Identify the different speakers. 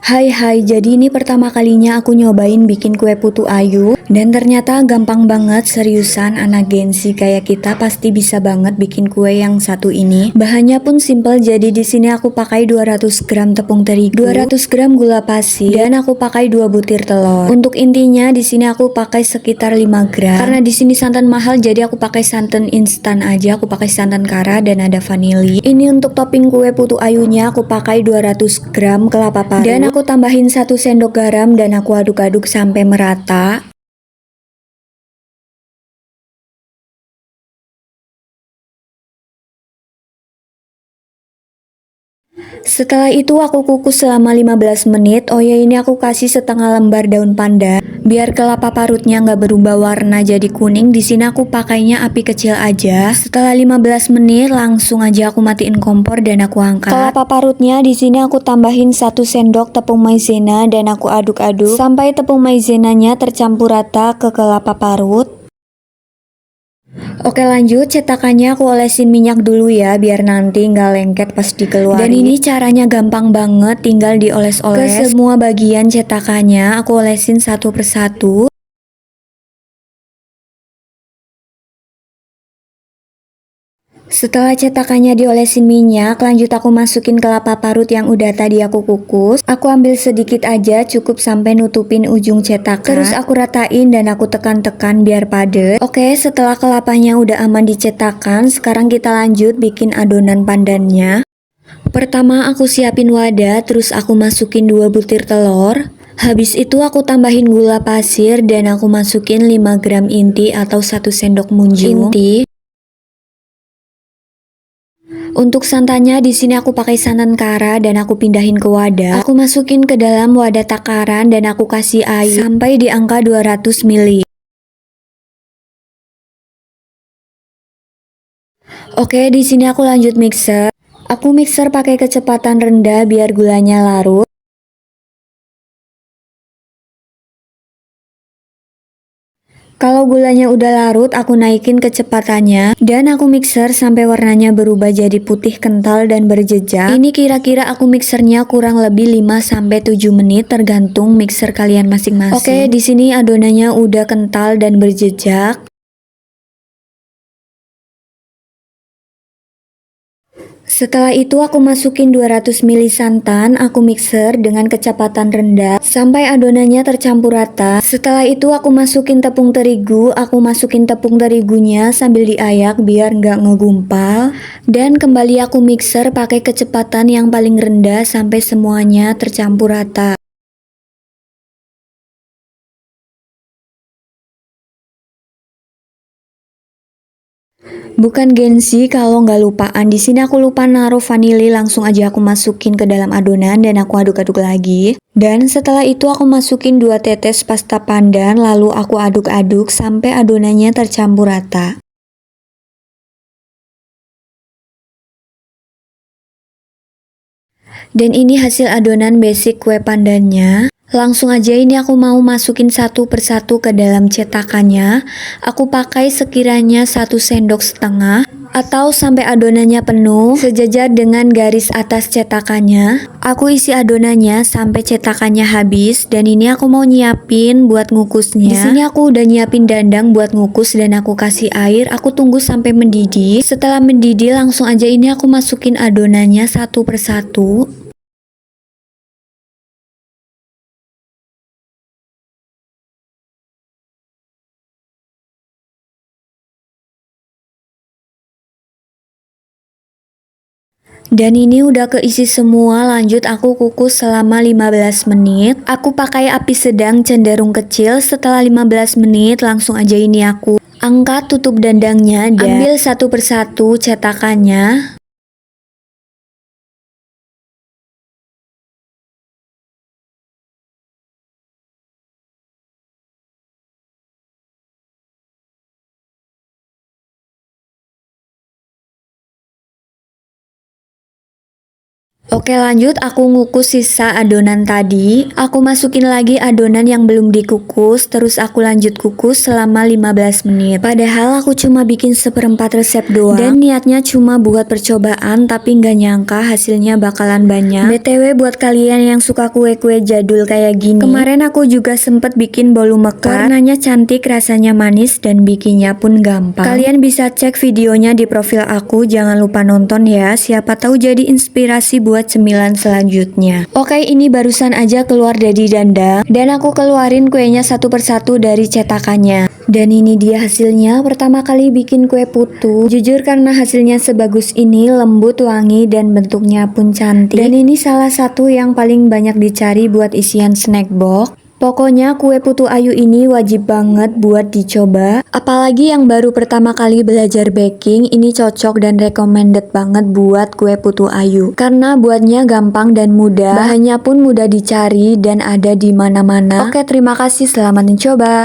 Speaker 1: Hai, jadi ini pertama kalinya aku nyobain bikin kue putu ayu dan ternyata gampang banget, seriusan anak Gen Z kayak kita pasti bisa banget bikin kue yang satu ini. Bahannya pun simple, jadi di sini aku pakai 200 gram tepung terigu, 200 gram gula pasir, dan aku pakai 2 butir telur. Untuk intinya di sini aku pakai sekitar 5 gram. Karena di sini santan mahal jadi aku pakai santan instan aja, aku pakai santan kara dan ada vanili. Ini untuk topping kue putu ayunya aku pakai 200 gram kelapa parut dan aku tambahin 1 sendok garam dan aku aduk-aduk sampai merata. Setelah itu aku kukus selama 15 menit. Oh ya, ini aku kasih setengah lembar daun pandan biar kelapa parutnya nggak berubah warna jadi kuning. Di sini aku pakainya api kecil aja. Setelah 15 menit langsung aja aku matiin kompor dan aku angkat. Kelapa parutnya di sini aku tambahin 1 sendok tepung maizena dan aku aduk-aduk sampai tepung maizenanya tercampur rata ke kelapa parut. Oke, lanjut cetakannya aku olesin minyak dulu ya biar nanti nggak lengket pas dikeluarin. Dan ini caranya gampang banget, tinggal dioles-oles ke semua bagian cetakannya. Aku olesin satu persatu. Setelah cetakannya diolesin minyak, lanjut aku masukin kelapa parut yang udah tadi aku kukus. Aku ambil sedikit aja, cukup sampai nutupin ujung cetakan. Terus aku ratain dan aku tekan-tekan biar padet. Oke, setelah kelapanya udah aman di cetakan, sekarang kita lanjut bikin adonan pandannya. Pertama aku siapin wadah, terus aku masukin 2 butir telur. Habis itu aku tambahin gula pasir dan aku masukin 5 gram inti atau 1 sendok munjung inti. Untuk santannya di sini aku pakai santan kara dan aku pindahin ke wadah. Aku masukin ke dalam wadah takaran dan aku kasih air sampai di angka 200 ml. Oke, di sini aku lanjut mixer. Aku mixer pakai kecepatan rendah biar gulanya larut. Kalau gulanya udah larut, aku naikin kecepatannya dan aku mixer sampai warnanya berubah jadi putih kental dan berjejak. Ini kira-kira aku mixernya kurang lebih 5-7 menit tergantung mixer kalian masing-masing. Oke, di sini adonannya udah kental dan berjejak. Setelah itu aku masukin 200 ml santan, aku mixer dengan kecepatan rendah sampai adonannya tercampur rata. Setelah itu aku masukin tepung terigu, aku masukin tepung terigunya sambil diayak biar nggak ngegumpal. Dan kembali aku mixer pakai kecepatan yang paling rendah sampai semuanya tercampur rata. Bukan Gen Z kalau nggak lupaan. Di sini aku lupa naruh vanili, langsung aja aku masukin ke dalam adonan dan aku aduk-aduk lagi. Dan setelah itu aku masukin 2 tetes pasta pandan, lalu aku aduk-aduk sampai adonannya tercampur rata. Dan ini hasil adonan basic kue pandannya. Langsung aja ini aku mau masukin satu persatu ke dalam cetakannya. Aku pakai sekiranya 1,5 sendok atau sampai adonannya penuh sejajar dengan garis atas cetakannya. Aku isi adonannya sampai cetakannya habis dan ini aku mau nyiapin buat ngukusnya. Di sini aku udah nyiapin dandang buat ngukus dan aku kasih air. Aku tunggu sampai mendidih. Setelah mendidih langsung aja ini aku masukin adonannya satu persatu. Dan ini udah keisi semua, lanjut aku kukus selama 15 menit. Aku pakai api sedang cenderung kecil. Setelah 15 menit langsung aja ini aku angkat tutup dandangnya dan ambil satu persatu cetakannya. Oke lanjut, aku ngukus sisa adonan tadi. Aku masukin lagi adonan yang belum dikukus, terus aku lanjut kukus selama 15 menit. Padahal aku cuma bikin seperempat resep doang. Dan niatnya cuma buat percobaan, tapi nggak nyangka hasilnya bakalan banyak. BTW buat kalian yang suka kue-kue jadul kayak gini, kemarin aku juga sempet bikin bolu mekar. Warnanya cantik, rasanya manis, dan bikinnya pun gampang. Kalian bisa cek videonya di profil aku, jangan lupa nonton ya. Siapa tahu jadi inspirasi buat cemilan selanjutnya. Oke, ini barusan aja keluar dari dandang dan aku keluarin kuenya satu persatu dari cetakannya. Dan ini dia hasilnya. Pertama kali bikin kue putu, jujur karena hasilnya sebagus ini, lembut, wangi, dan bentuknya pun cantik. Dan ini salah satu yang paling banyak dicari buat isian snack box. Pokoknya kue putu Ayu ini wajib banget buat dicoba. Apalagi yang baru pertama kali belajar baking, ini cocok dan recommended banget buat kue putu Ayu. Karena buatnya gampang dan mudah, bahannya pun mudah dicari dan ada di mana-mana. Oke, terima kasih, selamat mencoba.